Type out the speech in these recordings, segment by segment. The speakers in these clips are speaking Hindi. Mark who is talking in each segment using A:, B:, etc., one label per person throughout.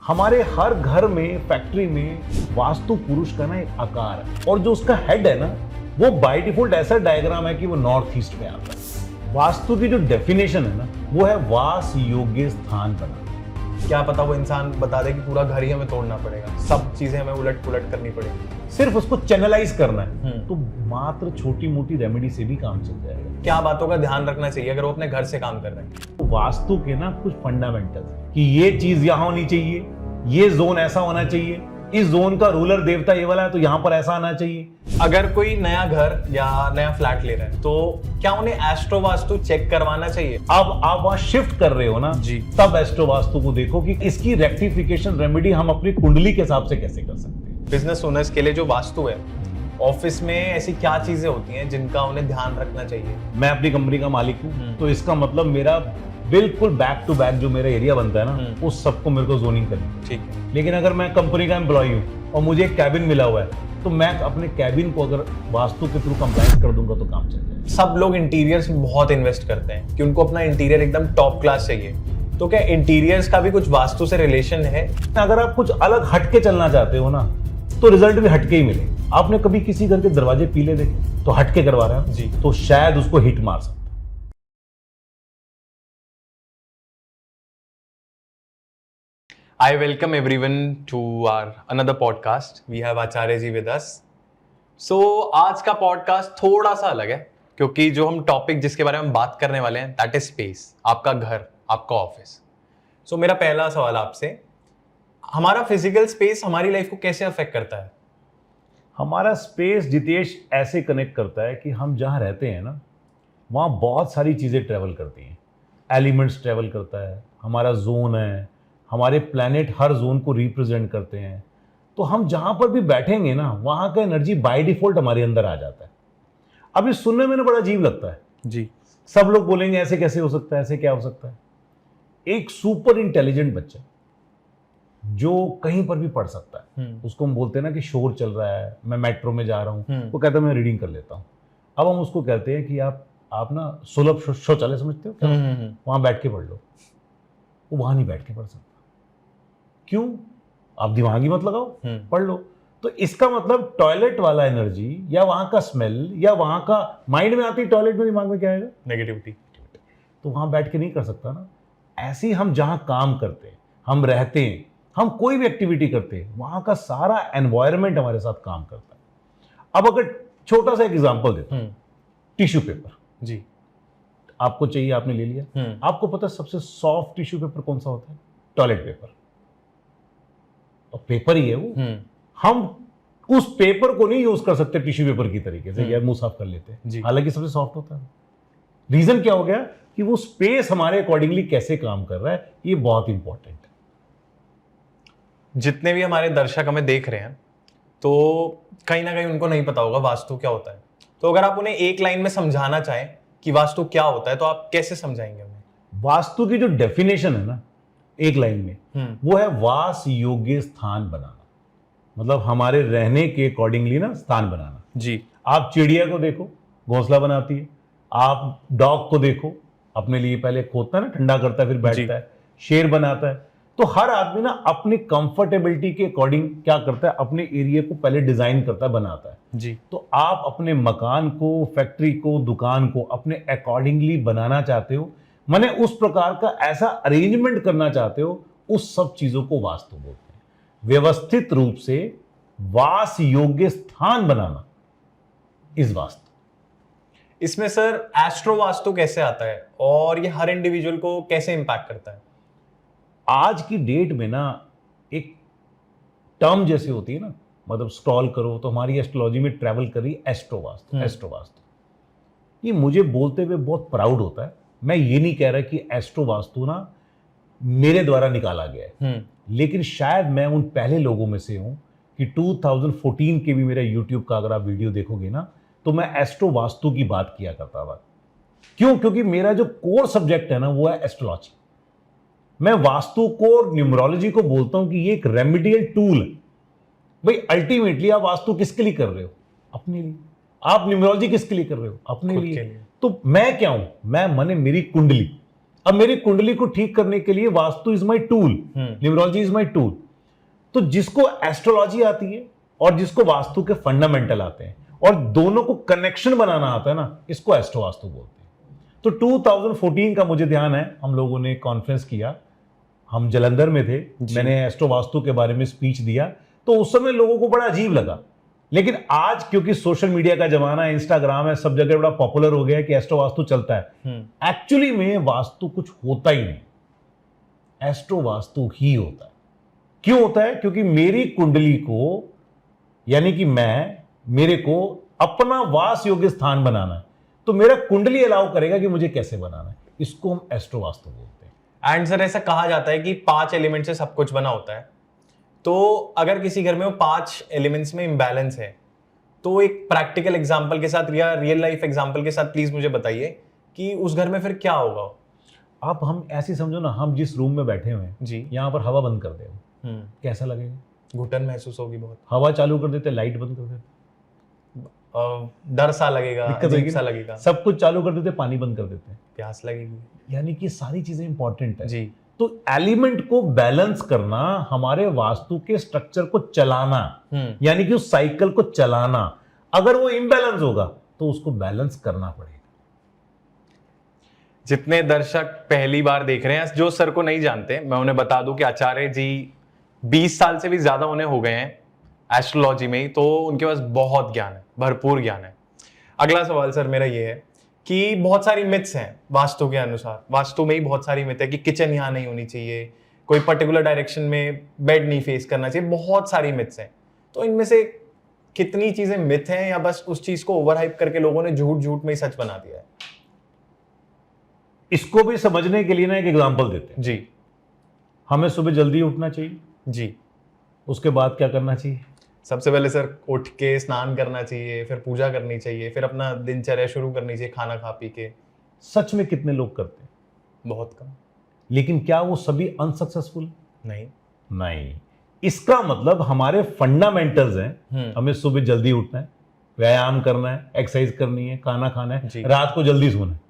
A: हमारे हर घर में, फैक्ट्री में वास्तु पुरुष का ना एक आकार है और जो उसका हेड है ना, वो बाय डिफॉल्ट ऐसा डायग्राम है कि वो नॉर्थ ईस्ट में आता है। वास्तु की जो डेफिनेशन है ना, वो है वास योग्य स्थान बनाना।
B: क्या पता वो इंसान बता दे कि पूरा घर ही हमें तोड़ना पड़ेगा, सब चीजें हमें उलट पुलट करनी पड़ेगी।
A: सिर्फ उसको चैनलाइज करना है तो मात्र छोटी मोटी रेमेडी से भी काम चल जाएगा।
B: क्या बातों का ध्यान रखना चाहिए अगर वो अपने घर से काम कर रहे हैं?
A: तो वास्तु के ना कुछ फंडामेंटल्स है कि ये चीज यहाँ होनी चाहिए, ये जोन ऐसा होना चाहिए, इस जोन का रूलर देवता ये वाला है तो यहाँ पर ऐसा आना चाहिए।
B: अगर कोई नया घर या नया फ्लैट ले रहा है तो क्या उन्हें एस्ट्रो वास्तु चेक करवाना चाहिए?
A: अब आप वहां शिफ्ट कर रहे हो ना
B: जी,
A: तब एस्ट्रो वास्तु को देखो कि इसकी रेक्टिफिकेशन रेमेडी हम अपनी कुंडली के हिसाब से कैसे कर सकते हैं।
B: बिजनेस ओनर्स के लिए जो वास्तु है, ऑफिस में ऐसी क्या चीजें होती हैं जिनका उन्हें ध्यान रखना चाहिए?
A: मैं अपनी कंपनी का मालिक हूँ तो इसका मतलब मेरा बिल्कुल बैक टू बैक जो मेरा एरिया बनता है ना, उस सबको मेरे को जोनिंग करनी है।
B: ठीक है।
A: लेकिन अगर मैं कंपनी का एम्प्लॉय हूँ और मुझे एक कैबिन मिला हुआ है तो मैं अपने कैबिन को अगर वास्तु के थ्रू कंप्लायंस कर दूंगा तो काम चल जाएगा।
B: सब लोग इंटीरियर्स में बहुत इन्वेस्ट करते हैं कि उनको अपना इंटीरियर एकदम टॉप क्लास चाहिए, तो क्या इंटीरियर्स का भी कुछ वास्तु से रिलेशन है?
A: अगर आप कुछ अलग हटके चलना चाहते हो ना तो रिजल्ट भी हटके ही मिले। आपने कभी किसी घर के दरवाजे पीले देखे तो हटके करवा रहा है
B: जी,
A: तो शायद उसको हिट मार सकता है।
B: I welcome everyone to our another podcast. We have Acharya ji with us. So आज का पॉडकास्ट थोड़ा सा अलग है क्योंकि जो हम टॉपिक जिसके बारे में बात करने वाले हैं दैट इज स्पेस, आपका घर, आपका ऑफिस। सो मेरा पहला सवाल आपसे, हमारा फिजिकल स्पेस हमारी लाइफ को कैसे अफेक्ट करता है?
A: हमारा स्पेस जितेश ऐसे कनेक्ट करता है कि हम जहाँ रहते हैं ना वहाँ बहुत सारी चीज़ें ट्रैवल करती हैं। एलिमेंट्स ट्रैवल करता है, हमारा जोन है, हमारे प्लैनेट हर जोन को रिप्रेजेंट करते हैं। तो हम जहाँ पर भी बैठेंगे ना वहाँ का एनर्जी बाय डिफॉल्ट हमारे अंदर आ जाता है। अब ये सुनने में ना बड़ा अजीब लगता है
B: जी,
A: सब लोग बोलेंगे ऐसे कैसे हो सकता है, ऐसे क्या हो सकता है। एक सुपर इंटेलिजेंट बच्चा जो कहीं पर भी पढ़ सकता है, उसको हम बोलते हैं ना कि शोर चल रहा है, मैं मेट्रो में जा रहा हूँ, वो कहता है मैं रीडिंग कर लेता हूँ। अब हम उसको कहते हैं कि आप ना सुलभ शौचालय समझते हो क्या, वहां बैठ के पढ़ लो। वो वहां नहीं बैठ के पढ़ सकता। क्यों? आप दिमागी मत लगाओ, पढ़ लो। तो इसका मतलब टॉयलेट वाला एनर्जी या वहां का स्मेल या वहां का माइंड में आती है, टॉयलेट में दिमाग में क्या आएगा?
B: नेगेटिविटी।
A: तो वहां बैठ के नहीं कर सकता ना। ऐसे ही हम जहां काम करते हैं, हम रहते हैं, हम कोई भी एक्टिविटी करते हैं, वहां का सारा एनवायरनमेंट हमारे साथ काम करता है। अब अगर छोटा सा एक एग्जांपल देता हूं, टिश्यू पेपर
B: जी,
A: आपको चाहिए, आपने ले लिया। आपको पता है सबसे सॉफ्ट टिश्यू पेपर कौन सा होता है? Toilet paper. तो पेपर ही है वो। हम उस पेपर को नहीं यूज कर सकते टिश्यू पेपर की तरीके से, यार मुंह साफ कर लेते हैं, हालांकि सबसे सॉफ्ट होता है। रीजन क्या हो गया कि वो स्पेस हमारे अकॉर्डिंगली कैसे काम कर रहा है, ये बहुत इंपॉर्टेंट है।
B: जितने भी हमारे दर्शक हमें देख रहे हैं तो कहीं ना कहीं उनको नहीं पता होगा वास्तु क्या होता है, तो अगर आप उन्हें एक लाइन में समझाना चाहें कि वास्तु क्या होता है तो आप कैसे समझाएंगे उन्हें?
A: वास्तु की जो डेफिनेशन है ना एक लाइन में, वो है वास योग्य स्थान बनाना। मतलब हमारे रहने के अकॉर्डिंगली ना स्थान बनाना।
B: जी,
A: आप चिड़िया को देखो, घोंसला बनाती है। आप डॉग को देखो, अपने लिए पहले खोदता है ना, ठंडा करता है, फिर बैठता है। शेर बनाता है। तो हर आदमी ना अपनी कंफर्टेबिलिटी के अकॉर्डिंग क्या करता है, अपने एरिया को पहले डिजाइन करता है, बनाता है।
B: जी,
A: तो आप अपने मकान को, फैक्ट्री को, दुकान को अपने अकॉर्डिंगली बनाना चाहते हो, माने उस प्रकार का ऐसा अरेंजमेंट करना चाहते हो, उस सब चीजों को वास्तु बोलते हैं। व्यवस्थित रूप से वास योग्य स्थान बनाना इस वास्तु।
B: इसमें सर एस्ट्रो वास्तु कैसे आता है और ये हर इंडिविजुअल को कैसे इंपैक्ट करता है?
A: आज की डेट में ना एक टर्म जैसे होती है ना, मतलब स्क्रॉल करो तो हमारी एस्ट्रोलॉजी में ट्रैवल कर रही है एस्ट्रो वास्तु। एस्ट्रो वास्तु ये मुझे बोलते हुए बहुत प्राउड होता है। मैं ये नहीं कह रहा कि एस्ट्रो वास्तु ना मेरे द्वारा निकाला गया है, लेकिन शायद मैं उन पहले लोगों में से हूं कि 2014 के भी मेरा यूट्यूब का अगर आप वीडियो देखोगे ना तो मैं एस्ट्रो वास्तु की बात किया करता था। क्यों? क्योंकि मेरा जो कोर सब्जेक्ट है ना वो है एस्ट्रोलॉजी। मैं वास्तु को, न्यूमरोलॉजी को बोलता हूं कि ये एक रेमेडियल टूल है। भाई अल्टीमेटली आप वास्तु किसके लिए कर रहे हो? अपने लिए। आप न्यूमरोलॉजी किसके लिए कर रहे हो? अपने लिए। तो मैं क्या हूं? मैं माने मेरी कुंडली, अब मेरी कुंडली को ठीक करने के लिए vastu is my tool, numerology is my tool. तो जिसको एस्ट्रोलॉजी आती है और जिसको वास्तु के फंडामेंटल आते हैं और दोनों को कनेक्शन बनाना आता है ना, इसको एस्ट्रो वास्तु बोलते हैं। तो 2014 का मुझे ध्यान है, हम लोगों ने कॉन्फ्रेंस किया, हम जलंधर में थे, मैंने एस्ट्रो वास्तु के बारे में स्पीच दिया, तो उस समय लोगों को बड़ा अजीब लगा। लेकिन आज क्योंकि सोशल मीडिया का जमाना है, इंस्टाग्राम है, सब जगह बड़ा पॉपुलर हो गया है कि एस्ट्रो वास्तु चलता है। एक्चुअली में वास्तु कुछ होता ही नहीं, एस्ट्रो वास्तु ही होता है। क्यों होता है? क्योंकि मेरी कुंडली को, यानी कि मेरे को अपना वास योग्य स्थान बनाना है, तो मेरा कुंडली अलाउ करेगा कि मुझे कैसे बनाना है। इसको हम एस्ट्रो वास्तु बोलते हैं।
B: एंड सर ऐसा कहा जाता है कि 5 एलिमेंट से सब कुछ बना होता है। तो अगर किसी घर में वो 5 एलिमेंट्स में इम्बैलेंस है, तो एक प्रैक्टिकल एग्जांपल के साथ या रियल लाइफ एग्जांपल के साथ प्लीज मुझे बताइए कि उस घर में फिर क्या होगा।
A: आप हम ऐसे समझो ना, हम जिस रूम में बैठे हुए हैं
B: जी,
A: यहां पर हवा बंद कर दे, कैसा लगेगा?
B: घुटन महसूस होगी बहुत।
A: हवा चालू कर देते, लाइट बंद कर देते,
B: डर सा लगेगा,
A: दिक्कत
B: अजीब
A: होगी
B: सा
A: ना?
B: लगेगा,
A: सब कुछ चालू कर देते, पानी बंद कर देते,
B: प्यास लगेगी।
A: यानी कि सारी चीजें इंपॉर्टेंट है
B: जी,
A: तो एलिमेंट को बैलेंस करना, हमारे वास्तु के स्ट्रक्चर को चलाना, यानी कि उस साइकिल को चलाना। अगर वो इम्बैलेंस होगा तो उसको बैलेंस करना पड़ेगा।
B: जितने दर्शक पहली बार देख रहे हैं, जो सर को नहीं जानते, मैं उन्हें बता दूं कि आचार्य जी 20 साल से भी ज्यादा उन्हें हो गए हैं एस्ट्रोलॉजी में ही, तो उनके पास बहुत ज्ञान है, भरपूर ज्ञान है। अगला सवाल सर मेरा ये है कि बहुत सारी मिथ्स हैं वास्तु के अनुसार, वास्तु में ही बहुत सारी मिथ है कि किचन यहाँ नहीं होनी चाहिए, कोई पर्टिकुलर डायरेक्शन में बेड नहीं फेस करना चाहिए, बहुत सारी मिथ्स हैं। तो इनमें से कितनी चीजें मिथ हैं या बस उस चीज को ओवरहाइप करके लोगों ने झूठ झूठ में ही सच बना दिया है?
A: इसको भी समझने के लिए ना एक एग्जांपल देते हैं।
B: जी,
A: हमें सुबह जल्दी उठना चाहिए,
B: जी।
A: उसके बाद क्या करना चाहिए?
B: सबसे पहले सर उठ के स्नान करना चाहिए, फिर पूजा करनी चाहिए, फिर अपना दिनचर्या शुरू करनी चाहिए खाना खा पी के।
A: सच में कितने लोग करते हैं?
B: बहुत कम।
A: लेकिन क्या वो सभी अनसक्सेसफुल?
B: नहीं।
A: नहीं। इसका मतलब हमारे फंडामेंटल्स हैं, हमें सुबह जल्दी उठना है, व्यायाम करना है, एक्सरसाइज करनी है, खाना खाना है, रात को जल्दी सोना है,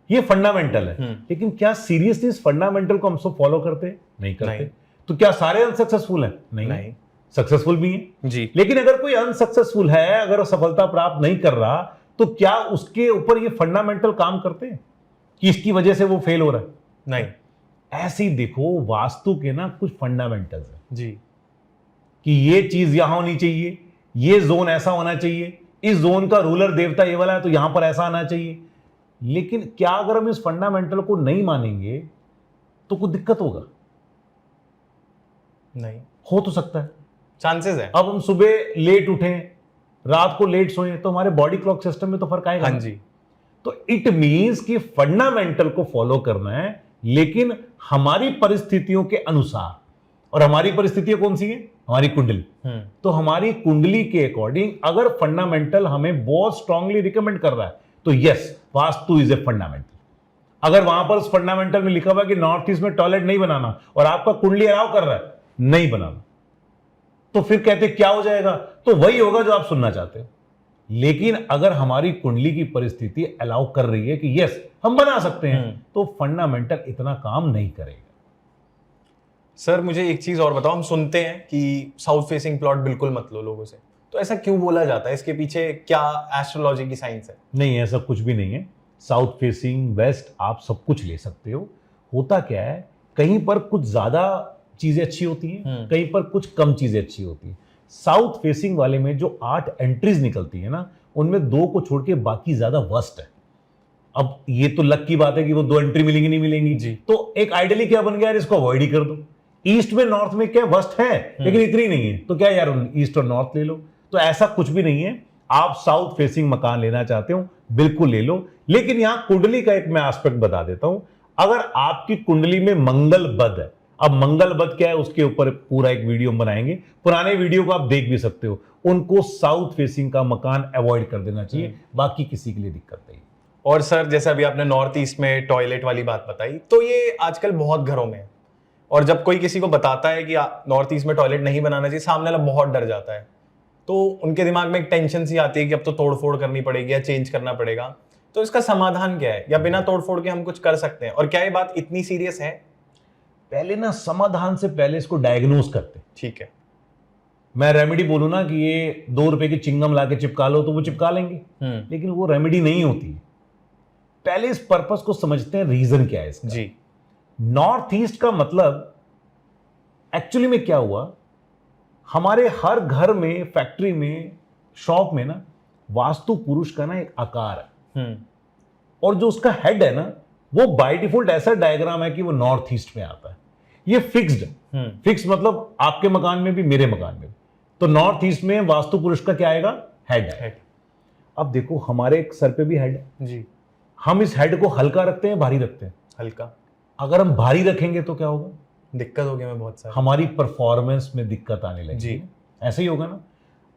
A: ये फंडामेंटल है। लेकिन क्या सीरियसली इस फंडामेंटल को हम सब फॉलो करते हैं? नहीं करते। नहीं। तो क्या सारे अनसक्सेसफुल हैं? नहीं। सक्सेसफुल भी है
B: जी।
A: लेकिन अगर कोई अनसक्सेसफुल है, अगर वो सफलता प्राप्त नहीं कर रहा, तो क्या उसके ऊपर ये फंडामेंटल काम करते हैं कि इसकी वजह से वो फेल हो रहा है?
B: नहीं।
A: ऐसे ही देखो, वास्तु के ना कुछ फंडामेंटल्स हैं
B: जी,
A: कि ये चीज यहां होनी चाहिए, ये जोन ऐसा होना चाहिए, इस जोन का रूलर देवता ये वाला है तो यहां पर ऐसा आना चाहिए। लेकिन क्या अगर हम इस फंडामेंटल को नहीं मानेंगे तो कुछ दिक्कत होगा?
B: नहीं।
A: हो तो सकता है,
B: चांसेस है।
A: अब हम सुबह लेट उठें, रात को लेट सोएं, तो हमारे बॉडी क्लॉक सिस्टम में तो फर्क आएगा।
B: हाँ जी।
A: तो इट मींस कि फंडामेंटल को फॉलो करना है, लेकिन हमारी परिस्थितियों के अनुसार। और हमारी परिस्थितियां कौन सी हैं? हमारी कुंडली। तो हमारी कुंडली के अकॉर्डिंग अगर फंडामेंटल हमें बहुत स्ट्रांगली रिकमेंड कर रहा है तो yes, vastu is a fundamental. अगर वहां पर उस फंडामेंटल में लिखा हुआ कि नॉर्थ ईस्ट में टॉयलेट नहीं बनाना और आपका कुंडली अलाउ कर रहा है नहीं बनाना, तो फिर कहते क्या हो जाएगा? तो वही होगा जो आप सुनना चाहते हो। लेकिन अगर हमारी कुंडली की परिस्थिति अलाउ कर रही है कि यस हम बना सकते हैं, तो फंडामेंटल इतना काम नहीं करेगा।
B: सर मुझे एक चीज और बताओ, हम सुनते हैं कि साउथ फेसिंग प्लॉट बिल्कुल मत लो लोगों से, तो ऐसा क्यों बोला जाता है? इसके पीछे क्या एस्ट्रोलॉजी की साइंस है? नहीं,
A: ऐसा कुछ भी नहीं है। साउथ फेसिंग, वेस्ट, आप सब कुछ ले सकते हो। होता क्या है, कहीं पर कुछ ज्यादा चीजें अच्छी होती हैं, कहीं पर कुछ कम चीजें अच्छी होती हैं। साउथ फेसिंग वाले में जो 8 एंट्रीज निकलती है ना, उनमें 2 को छोड़ के बाकी ज्यादा वर्स्ट है। अब ये तो लक की बात है कि वो 2 एंट्री मिलेंगी नहीं मिलेंगी जी, तो एक आइडियली क्या बन गया यार, इसको अवॉइड ही कर दो। ईस्ट में नॉर्थ में क्या वर्स्ट है, लेकिन इतनी नहीं है, तो क्या यार ईस्ट और नॉर्थ ले लो। तो ऐसा कुछ भी नहीं है। आप साउथ फेसिंग मकान लेना चाहते हो बिल्कुल ले लो। लेकिन यहां कुंडली का एक मैं एस्पेक्ट बता देता हूं। अगर आपकी कुंडली में मंगल बद है, अब मंगल बद क्या है उसके ऊपर पूरा एक वीडियो हम बनाएंगे, पुराने वीडियो को आप देख भी सकते हो। उनको साउथ फेसिंग का मकान अवॉइड कर देना चाहिए, बाकी किसी के लिए दिक्कत नहीं।
B: और सर जैसे अभी आपने नॉर्थ ईस्ट में टॉयलेट वाली बात बताई, तो ये आजकल बहुत घरों में है, और जब कोई किसी को बताता है कि नॉर्थ ईस्ट में टॉयलेट नहीं बनाना चाहिए, सामने वाला बहुत डर जाता है। तो उनके दिमाग में एक टेंशन सी आती है कि अब तो तोड़फोड़ करनी पड़ेगी या चेंज करना पड़ेगा। तो इसका समाधान क्या है, या बिना तोड़फोड़ के हम कुछ कर सकते हैं, और क्या ये बात इतनी सीरियस है?
A: पहले ना समाधान से पहले इसको डायग्नोज करते।
B: ठीक है।
A: मैं रेमेडी बोलूं ना कि ये 2 रुपए की चिंगम लाके चिपका लो तो वो चिपका लेंगे, लेकिन वो रेमेडी नहीं होती है। पहले इस पर्पस को समझते हैं, रीजन क्या है इसका।
B: जी।
A: नॉर्थ ईस्ट का मतलब एक्चुअली में क्या हुआ, हमारे हर घर में, फैक्ट्री में, शॉप में ना वास्तु पुरुष का ना एक आकार है, और जो उसका हेड है ना वो बाय डिफॉल्ट ऐसा डायग्राम है कि वो नॉर्थ ईस्ट में आता है। ये फिक्स्ड है। फिक्स मतलब आपके मकान में भी, मेरे मकान में भी। तो नॉर्थ ईस्ट में वास्तु पुरुष का क्या आएगा? हेड है। अब देखो हमारे सर पे भी हेड है
B: जी।
A: हम इस हेड को हल्का रखते हैं, भारी रखते हैं?
B: हल्का।
A: अगर हम भारी रखेंगे तो क्या होगा?
B: दिक्कत होगी हमें बहुत सारी,
A: हमारी परफॉर्मेंस में दिक्कत आने लगेगी
B: जी।
A: ऐसे ही होगा ना।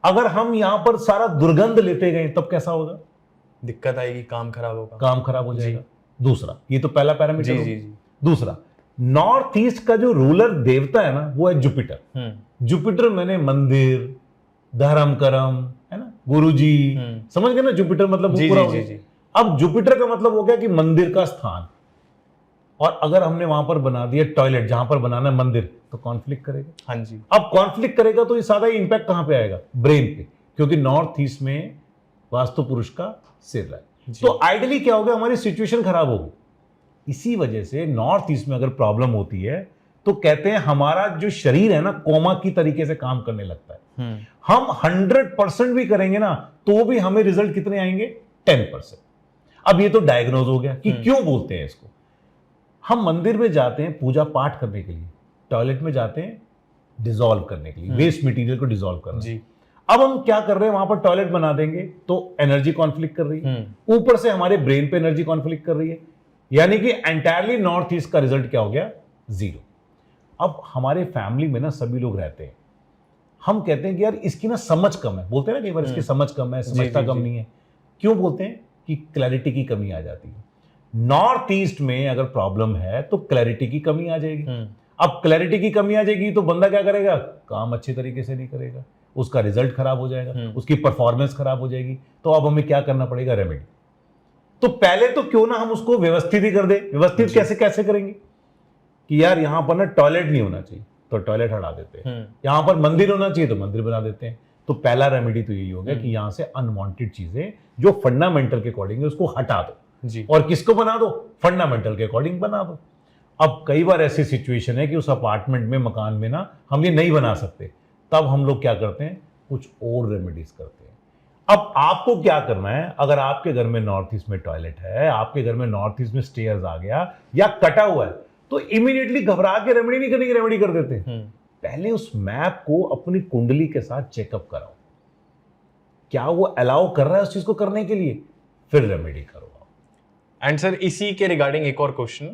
A: अगर हम यहां पर सारा दुर्गंध लेते गए तब कैसा होगा?
B: दिक्कत आएगी, काम खराब होगा,
A: काम खराब हो जाएगा। दूसरा, ये तो पहला पैरामीटर।
B: जी जी जी।
A: दूसरा, नॉर्थ ईस्ट का जो रूलर देवता है ना वो है जुपिटर। जुपिटर मैंने मंदिर, धर्म कर्म, है ना, गुरुजी, समझ गए ना? जुपिटर मतलब वो पूरा हो गया। अब जुपिटर का मतलब हो गया कि मंदिर का स्थान, और अगर हमने वहां पर बना दिया टॉयलेट जहां पर बनाना है मंदिर, तो कॉन्फ्लिक्ट करेगा।
B: हाँ जी।
A: अब कॉन्फ्लिक्ट करेगा तो ये सादा इंपैक्ट कहां पे आएगा? ब्रेन पे, क्योंकि नॉर्थ ईस्ट में वास्तु पुरुष का सिर है। तो आइडियली क्या होगा, हमारी सिचुएशन खराब होगी। इसी वजह से नॉर्थ ईस्ट में अगर प्रॉब्लम होती है तो कहते हैं हमारा जो शरीर है ना कोमा की तरीके से काम करने लगता है। हम 100% भी करेंगे ना तो भी हमें रिजल्ट कितने आएंगे? 10%। अब ये तो डायग्नोज हो गया कि क्यों बोलते हैं इसको। हम मंदिर में जाते हैं पूजा पाठ करने के लिए, टॉयलेट में जाते हैं डिसॉल्व करने के लिए, वेस्ट मटेरियल को डिसॉल्व करने जी। अब हम क्या कर रहे हैं, वहां पर टॉयलेट बना देंगे तो एनर्जी कॉन्फ्लिक्ट कर रही है, ऊपर से हमारे ब्रेन पे एनर्जी कॉन्फ्लिक्ट कर रही है, यानी कि एंटायरली नॉर्थ ईस्ट का रिजल्ट क्या हो गया? 0। अब हमारे फैमिली में ना सभी लोग रहते हैं, हम कहते हैं कि यार इसकी ना समझ कम है, बोलते हैं ना कई बार इसकी समझ कम है, समझता कम नहीं है। क्यों बोलते हैं? कि क्लैरिटी की कमी आ जाती है। नॉर्थ ईस्ट में अगर प्रॉब्लम है तो क्लैरिटी की कमी आ जाएगी। अब क्लैरिटी की कमी आ जाएगी तो बंदा क्या करेगा? काम अच्छे तरीके से नहीं करेगा, उसका रिजल्ट खराब हो जाएगा, उसकी परफॉर्मेंस खराब हो जाएगी। तो अब हमें क्या करना पड़ेगा? रेमेडी। तो पहले तो क्यों ना हम उसको व्यवस्थित ही कर दे। व्यवस्थित कैसे कैसे करेंगे कि यार यहां पर ना टॉयलेट नहीं होना चाहिए तो टॉयलेट हटा देते हैं, यहां पर मंदिर होना चाहिए तो मंदिर बना देते हैं। तो पहला रेमेडी तो यही हो गया कि यहां से अनवांटेड चीजें जो फंडामेंटल के अकॉर्डिंग है उसको हटा दो जी। और किसको बना दो? फंडामेंटल के अकॉर्डिंग बना दो। अब कई बार ऐसी सिचुएशन है कि उस अपार्टमेंट में, मकान में ना हम ये नहीं बना सकते, तब हम लोग क्या करते हैं? कुछ और रेमेडीज करते हैं। अब आपको क्या करना है, अगर आपके घर में नॉर्थ ईस्ट में टॉयलेट है, आपके घर में नॉर्थ ईस्ट में स्टेयर्स आ गया या कटा हुआ है, तो इमीडिएटली घबरा के रेमेडी नहीं करने की रेमेडी कर देते हैं। पहले उस मैप को अपनी कुंडली के साथ चेकअप कराओ, क्या वो अलाउ कर रहा है उस चीज को करने के लिए, फिर रेमेडी करो।
B: एंड सर इसी के रिगार्डिंग एक और क्वेश्चन,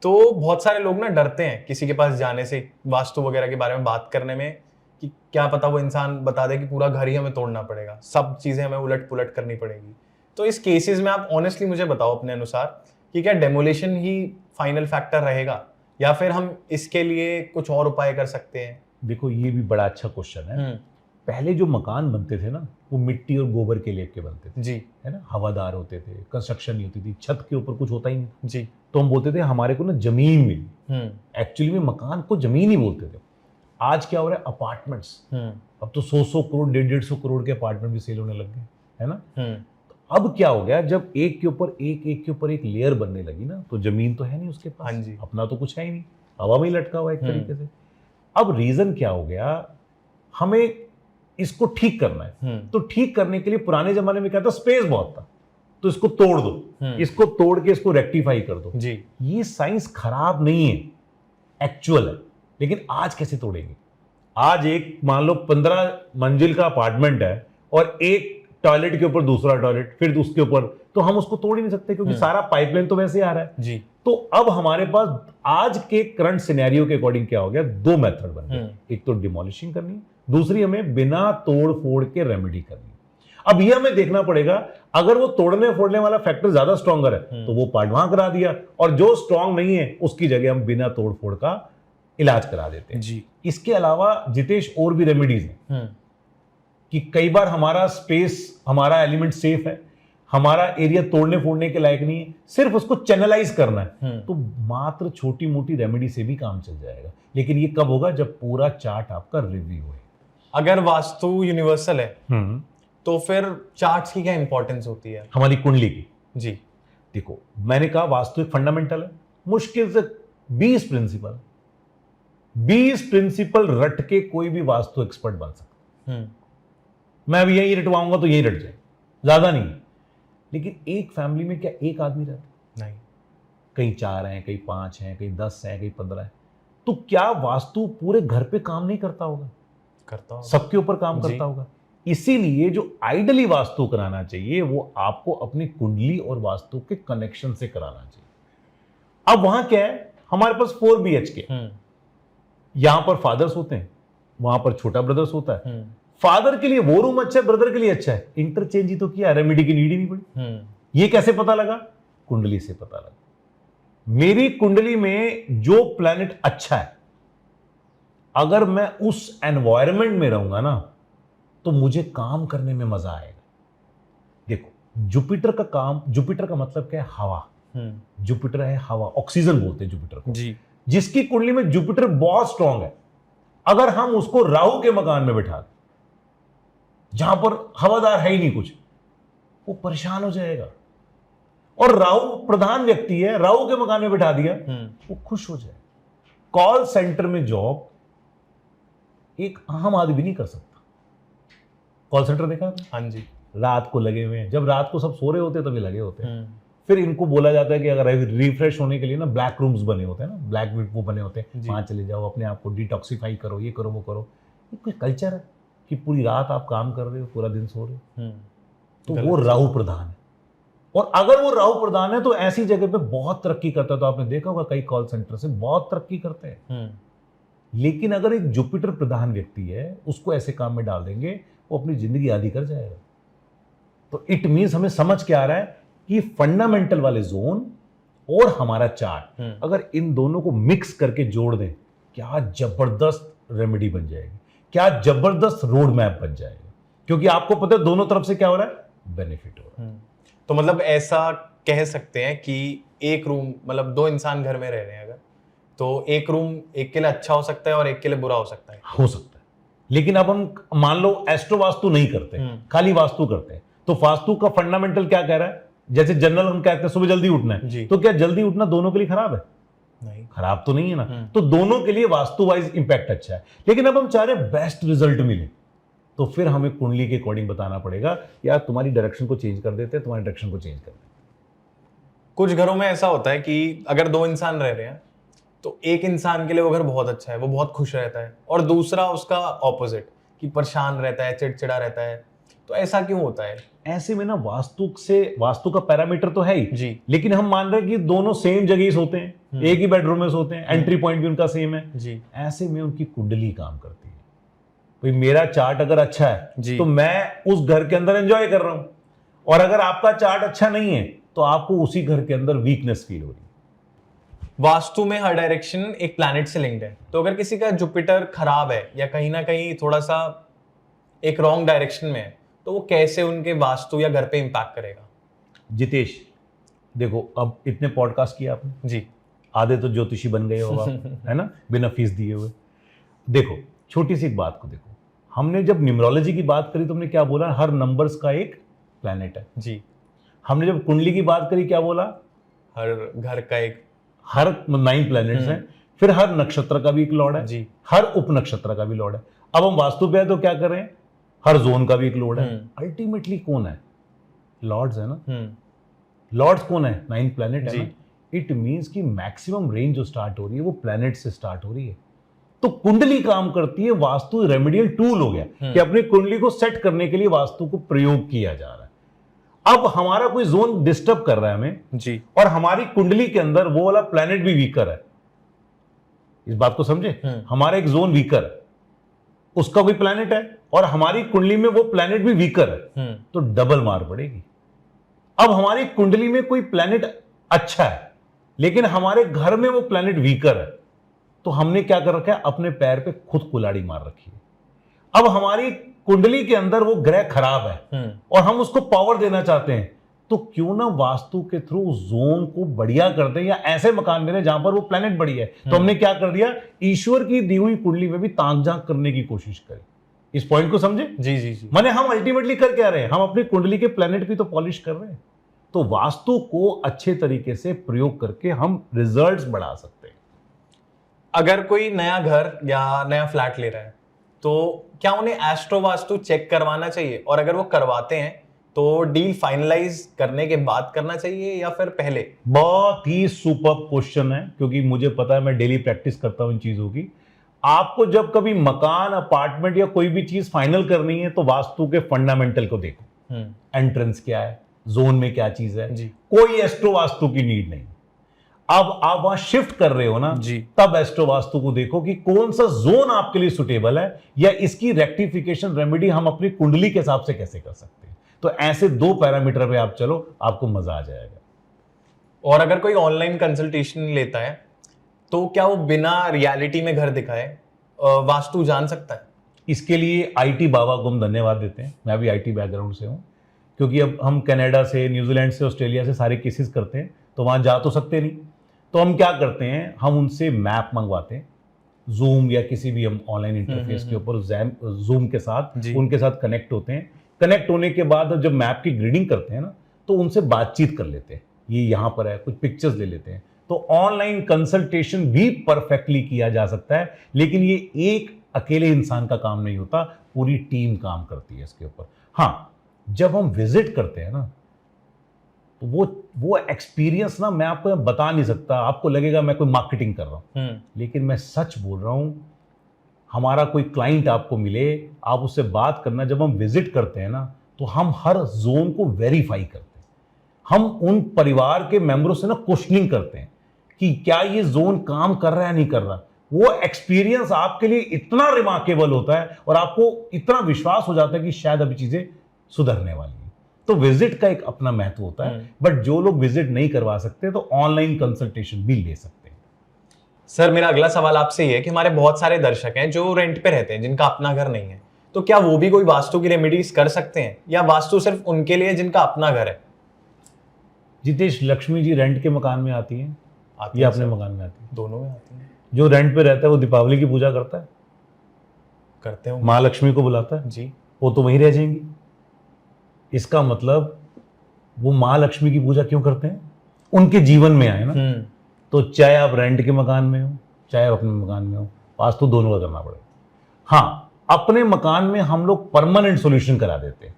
B: तो बहुत सारे लोग ना डरते हैं किसी के पास जाने से, वास्तु वगैरह के बारे में बात करने में, कि क्या पता वो इंसान बता दे कि पूरा घर ही हमें तोड़ना पड़ेगा, सब चीजें हमें उलट पुलट करनी पड़ेगी। तो इस केसेस में आप ऑनेस्टली मुझे बताओ अपने अनुसार कि क्या डेमोलिशन ही फाइनल फैक्टर रहेगा, या फिर हम इसके लिए कुछ और उपाय कर सकते हैं?
A: देखो ये भी बड़ा अच्छा क्वेश्चन है। पहले जो मकान बनते थे ना वो मिट्टी और गोबर के लेप के बनते थे जी, है ना, हवादार होते थे, कंस्ट्रक्शन नहीं होती थी, छत के ऊपर कुछ होता ही नहीं जी। तो हम बोलते थे हमारे को ना जमीन मिली। एक्चुअली में मकान को जमीन ही बोलते थे। आज क्या हो रहा है? अपार्टमेंट्स। अब तो 100 करोड़ 150 करोड़ के अपार्टमेंट भी सेल होने लग गए, है ना। तो अब क्या हो गया, जब एक के ऊपर एक लेयर बनने लगी ना, तो जमीन तो है नहीं उसके पास, हाँ जी, अपना तो कुछ है ही नहीं, हवा में ही लटका हुआ एक तरीके से। अब रीजन क्या हो गया, हमें इसको ठीक करना है। तो ठीक करने के लिए पुराने जमाने में क्या था, स्पेस बहुत था, तो इसको तोड़ दो, इसको तोड़ के इसको रेक्टिफाई कर दो जी। ये साइंस खराब नहीं है, एक्चुअल है। लेकिन आज कैसे तोड़ेंगे? आज एक मान लो 15 मंजिल का अपार्टमेंट है और एक टॉयलेट के ऊपर दूसरा टॉयलेट, फिर उसके ऊपर, तो हम उसको तोड़ ही नहीं सकते क्योंकि सारा पाइपलाइन तो वैसे आ रहा है जी। तो अब हमारे पास आज के करंट सिनेरियो के अकॉर्डिंग क्या हो गया, 2 मेथड बन गए। एक तो डिमोलिशिंग करनी, दूसरी हमें बिना तोड़ फोड़ के रेमेडी करनी। अब ये हमें देखना पड़ेगा, अगर वो तोड़ने फोड़ने वाला फैक्टर ज्यादा स्ट्रॉन्गर है तो वो पार्ट वहां करा दिया, और जो स्ट्रॉन्ग नहीं है उसकी जगह हम बिना तोड़ फोड़ का इलाज करा देते हैं जी। इसके अलावा जितेश और भी रेमेडीज हैं कि कई बार हमारा स्पेस, हमारा एलिमेंट सेफ है, हमारा एरिया तोड़ने फोड़ने के लायक नहीं है, सिर्फ उसको चैनलाइज करना है, तो मात्र छोटी मोटी रेमेडी से भी काम चल जाएगा। लेकिन ये कब होगा? जब पूरा चार्ट आपका रिव्यू हो।
B: अगर वास्तु यूनिवर्सल है तो फिर चार्ट्स की क्या इंपॉर्टेंस होती है?
A: हमारी कुंडली की
B: जी
A: देखो, मैंने कहा वास्तु एक फंडामेंटल है, मुश्किल से 20 प्रिंसिपल रट के कोई भी वास्तु एक्सपर्ट बन सकता है। मैं अभी यही रटवाऊंगा तो यही रट जाए, ज्यादा नहीं। लेकिन एक फैमिली में क्या एक आदमी रहता?
B: नहीं,
A: कहीं 4 हैं, कहीं 5 हैं, कहीं 10 हैं, कहीं 15 हैं। तो क्या वास्तु पूरे घर पे काम नहीं करता होगा?
B: करता होगा,
A: सबके ऊपर काम करता होगा। इसीलिए जो आइडली वास्तु कराना चाहिए वो आपको अपनी कुंडली और वास्तु के कनेक्शन से कराना चाहिए। अब वहां क्या है, हमारे पास 4 BHK, यहां पर फादर्स होते हैं, वहां पर छोटा ब्रदर्स होता है। फादर के लिए वो रूम अच्छा है, ब्रदर के लिए अच्छा है, इंटरचेंज ही तो किया, रेमेडी की नीड ही नहीं पड़ी। ये कैसे पता लगा? कुंडली से पता लगा। मेरी कुंडली में जो प्लैनेट अच्छा है, अगर मैं उस एनवायरनमेंट में रहूंगा ना तो मुझे काम करने में मजा आएगा। देखो, जुपिटर का काम, जुपिटर का मतलब क्या है? हवा। जुपिटर है हवा, ऑक्सीजन बोलते हैं जुपिटर को जी। जिसकी कुंडली में जुपिटर बहुत स्ट्रांग है, अगर हम उसको राहु के मकान में बैठा दें जहां पर हवादार है ही नहीं कुछ, वो परेशान हो जाएगा। और राहु प्रधान व्यक्ति है, राहु के मकान में बैठा दिया वो खुश हो जाए। कॉल सेंटर में जॉब एक आम आदमी नहीं कर सकता। कॉल सेंटर देखा?
B: हाँ जी।
A: रात को लगे हुए हैं, जब रात को सब सो रहे होते हैं तभी लगे होते हैं। फिर इनको बोला जाता है कि अगर रिफ्रेश होने के लिए ना ब्लैक रूम्स बने होते हैं ना, ब्लैक वो बने होते हैं, वहां चले जाओ, अपने आप को डिटॉक्सिफाई करो, ये करो वो करो। ये कोई कल्चर है कि पूरी रात आप काम कर रहे हो, पूरा दिन सो रहे हो? तो वो राहु प्रधान है। और अगर वो राहु प्रधान है तो ऐसी जगह पे बहुत तरक्की करता है। तो आपने देखा होगा कई कॉल सेंटर से बहुत तरक्की करते हैं। लेकिन अगर एक जुपिटर प्रधान व्यक्ति है, उसको ऐसे काम में डाल देंगे, वो अपनी जिंदगी आधी कर जाएगा। तो इट मींस हमें समझ के आ रहा है कि फंडामेंटल वाले जोन और हमारा चार्ट, अगर इन दोनों को मिक्स करके जोड़ दें, क्या जबरदस्त रेमेडी बन जाएगी, क्या जबरदस्त रोड मैप बन जाएगा। क्योंकि आपको पता है दोनों तरफ से क्या हो रहा है, बेनिफिट हो रहा है।
B: तो मतलब ऐसा कह सकते हैं कि एक रूम, मतलब 2 इंसान घर में रह रहे हैं अगर, तो एक रूम एक के लिए अच्छा हो सकता है और एक के लिए बुरा हो सकता है।
A: हो सकता है। लेकिन अब हम मान लो एस्ट्रो वास्तु नहीं करते, खाली वास्तु करते हैं, तो वास्तु का फंडामेंटल क्या कह रहा है? जैसे जनरल हम कहते हैं सुबह जल्दी उठना है, तो क्या जल्दी उठना दोनों के लिए खराब है?
B: नहीं,
A: खराब तो नहीं है ना। तो दोनों के लिए वास्तु वाइज इंपैक्ट अच्छा है। लेकिन अब हम चाह रहे हैं बेस्ट रिजल्ट मिले, तो फिर हमें कुंडली के अकॉर्डिंग बताना पड़ेगा, यार तुम्हारी डायरेक्शन को चेंज कर देते हैं, तुम्हारी डायरेक्शन को चेंज कर देते हैं।
B: कुछ घरों में ऐसा होता है कि अगर 2 इंसान रह रहे हैं तो एक इंसान के लिए वो घर बहुत अच्छा है, वो बहुत खुश रहता है, और दूसरा उसका ऑपोजिट कि परेशान रहता है, चिड़चिड़ा रहता है। तो ऐसा क्यों होता है?
A: ऐसे में ना वास्तु का पैरामीटर तो है ही
B: जी,
A: लेकिन हम मान रहे हैं कि दोनों सेम जगह सोते हैं, एक ही बेडरूम में सोते हैं, एंट्री पॉइंट भी उनका सेम है
B: जी।
A: ऐसे में उनकी कुंडली काम करती है। भाई मेरा चार्ट अगर अच्छा है तो मैं उस घर के अंदर एंजॉय कर रहा हूं, और अगर आपका चार्ट अच्छा नहीं है तो आपको उसी घर के अंदर वीकनेस फील हो रही है।
B: वास्तु में हर डायरेक्शन एक प्लैनेट से लिंक्ड है, तो अगर किसी का जुपिटर खराब है या कहीं ना कहीं थोड़ा सा एक रॉन्ग डायरेक्शन में है, तो वो कैसे उनके वास्तु या घर पे इंपैक्ट करेगा?
A: जितेश देखो, अब इतने पॉडकास्ट किए आपने
B: जी,
A: आधे तो ज्योतिषी बन गए होगा है ना, बिना फीस दिए हुए। देखो छोटी सी एक बात को देखो, हमने जब न्यूमरोलॉजी की बात करी तो हमने क्या बोला? हर नंबर्स का एक प्लैनेट है
B: जी।
A: हमने जब कुंडली की बात करी क्या बोला?
B: हर घर का एक,
A: हर 9 प्लैनेट्स हैं, फिर हर नक्षत्र का भी एक लॉर्ड है
B: जी,
A: हर उप नक्षत्र का भी लॉर्ड है। अब हम वास्तु पे है तो क्या कर रहे हैं? हर जोन का भी एक लॉर्ड है। अल्टीमेटली कौन है? लॉर्ड्स है ना। लॉर्ड्स कौन है? 9 प्लैनेट है ना। इट मींस कि मैक्सिमम रेंज जो स्टार्ट हो रही है वो प्लैनेट से स्टार्ट हो रही है। तो कुंडली काम करती है, वास्तु रेमेडियल टूल हो गया कि अपनी कुंडली को सेट करने के लिए वास्तु को प्रयोग किया जा रहा है। अब हमारा कोई जोन डिस्टर्ब कर रहा है हमें
B: जी,
A: और हमारी कुंडली के अंदर वो वाला प्लैनेट भी वीकर है, इस बात को समझे। हमारा एक जोन वीकर है, उसका कोई प्लैनेट है और हमारी कुंडली में वो प्लैनेट भी वीकर है, तो डबल मार पड़ेगी। अब हमारी कुंडली में कोई प्लैनेट अच्छा है लेकिन हमारे घर में वो प्लैनेट वीकर है, तो हमने क्या कर रखा है? अपने पैर पे खुद कुल्हाड़ी मार रखी है। अब हमारी कुंडली के अंदर वो ग्रह खराब है और हम उसको पावर देना चाहते हैं, तो क्यों ना वास्तु के थ्रू जोन को बढ़िया कर दें या ऐसे मकान मिले जहां पर वो प्लेनेट बढ़िया है। तो हमने क्या कर दिया, ईश्वर की दी हुई कुंडली में भी ताक झांक करने की कोशिश करी। इस पॉइंट को समझे?
B: जी जी जी।
A: माने हम अल्टीमेटली कर क्या रहे हैं, हम अपनी कुंडली के प्लेनेट भी तो पॉलिश कर रहे हैं। तो वास्तु को अच्छे तरीके से प्रयोग करके हम रिजल्ट्स बढ़ा सकते हैं।
B: अगर कोई नया घर या नया फ्लैट ले रहा है तो क्या उन्हें एस्ट्रो वास्तु चेक करवाना चाहिए, और अगर वो करवाते हैं तो डील फाइनलाइज करने के बाद करना चाहिए या फिर पहले?
A: बहुत ही सुपर क्वेश्चन है, क्योंकि मुझे पता है, मैं डेली प्रैक्टिस करता हूं इन चीजों की। आपको जब कभी मकान, अपार्टमेंट या कोई भी चीज फाइनल करनी है तो वास्तु के फंडामेंटल को देखो। एंट्रेंस क्या है, जोन में क्या चीज है, कोई एस्ट्रो वास्तु की नीड नहीं। अब आप वहां शिफ्ट कर रहे हो ना
B: जी,
A: तब एस्ट्रो वास्तु को देखो कि कौन सा जोन आपके लिए सुटेबल है, या इसकी रेक्टिफिकेशन रेमेडी हम अपनी कुंडली के हिसाब से कैसे कर सकते हैं। तो ऐसे 2 पैरामीटर पे आप चलो, आपको मजा आ जाएगा।
B: और अगर कोई ऑनलाइन कंसल्टेशन लेता है तो क्या वो बिना रियलिटी में घर दिखाए वास्तु जान सकता है?
A: इसके लिए आईटी बाबा को हम धन्यवाद देते हैं। मैं भी आईटी बैकग्राउंड से हूं, क्योंकि अब हम कनाडा से, न्यूजीलैंड से, ऑस्ट्रेलिया से सारे केसेस करते हैं, तो वहां जा तो सकते नहीं। तो हम क्या करते हैं, हम उनसे मैप मंगवाते हैं, जूम या किसी भी हम ऑनलाइन इंटरफेस के ऊपर जूम के साथ उनके साथ कनेक्ट होते हैं। कनेक्ट होने के बाद जब मैप की ग्रीडिंग करते हैं ना, तो उनसे बातचीत कर लेते हैं, ये यहाँ पर है, कुछ पिक्चर्स ले लेते हैं। तो ऑनलाइन कंसल्टेशन भी परफेक्टली किया जा सकता है, लेकिन ये एक अकेले इंसान का काम नहीं होता, पूरी टीम काम करती है इसके ऊपर। हाँ, जब हम विजिट करते हैं ना, तो वो एक्सपीरियंस ना मैं आपको बता नहीं सकता। आपको लगेगा मैं कोई मार्केटिंग कर रहा हूं, लेकिन मैं सच बोल रहा हूं। हमारा कोई क्लाइंट आपको मिले, आप उससे बात करना, जब हम विजिट करते हैं ना, तो हम हर जोन को वेरीफाई करते हैं। हम उन परिवार के मेंबरों से ना क्वेश्चनिंग करते हैं कि क्या ये जोन काम कर रहा है, नहीं कर रहा। वो एक्सपीरियंस आपके लिए इतना रिमार्केबल होता है और आपको इतना विश्वास हो जाता है कि शायद अभी चीजें सुधरने वाली हैं। तो विजिट का एक अपना महत्व होता है, बट जो लोग विजिट नहीं करवा सकते तो ऑनलाइन कंसल्टेशन भी ले सकते हैं।
B: सर, मेरा अगला सवाल आपसे ये है कि हमारे बहुत सारे दर्शक हैं जो रेंट पे रहते हैं, जिनका अपना घर नहीं है, तो क्या वो भी कोई वास्तु की रेमेडीज कर सकते हैं, या वास्तु सिर्फ उनके लिए जिनका अपना घर है?
A: जितेश, लक्ष्मी जी रेंट के मकान में आती हैं या अपने मकान में आती है?
B: दोनों में आती हैं।
A: जो रेंट पे रहता है वो दीपावली की पूजा करता है,
B: करते हो,
A: माँ लक्ष्मी को बुलाता है
B: जी,
A: वो तो वहीं रह जाएंगी। इसका मतलब वो माँ लक्ष्मी की पूजा क्यों करते हैं? उनके जीवन में आए ना। तो चाहे आप रेंट के मकान में हो, चाहे अपने मकान में हो, वास्तु दोनों का करना पड़ेगा। हाँ, अपने मकान में हम लोग परमानेंट सॉल्यूशन करा देते हैं।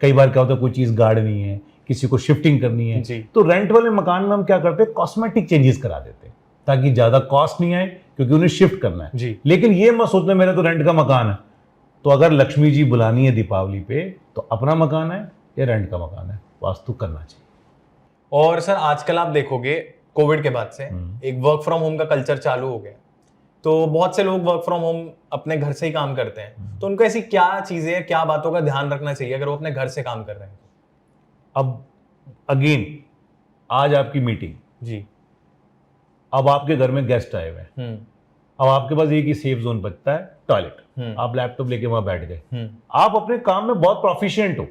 A: कई बार क्या होता है, कोई चीज गाड़नी है, किसी को शिफ्टिंग करनी है, तो रेंट वाले मकान में हम क्या करते हैं, कॉस्मेटिक चेंजेस करा देते हैं ताकि ज्यादा कॉस्ट नहीं आए, क्योंकि उन्हें शिफ्ट करना है जी। लेकिन ये मत सोचना मेरा तो रेंट का मकान है, तो अगर लक्ष्मी जी बुलानी है दीपावली पे, तो अपना मकान है या रेंट का मकान है, वास्तु करना चाहिए।
B: और सर, आजकल आप देखोगे कोविड के बाद से एक वर्क फ्रॉम होम का कल्चर चालू हो गया, तो बहुत से लोग वर्क फ्रॉम होम अपने घर से ही काम करते हैं, तो उनको ऐसी क्या चीजें, क्या बातों का ध्यान रखना चाहिए अगर वो अपने घर से काम कर रहे हैं?
A: अब अगेन, आज आपकी मीटिंग
B: जी,
A: अब आपके घर में गेस्ट आए हुए हैं, अब आपके पास एक ही सेफ जोन बचता है, टॉयलेट। आप लैपटॉप लेके वहां बैठ गए, आप अपने काम में बहुत प्रोफिशिएंट हो,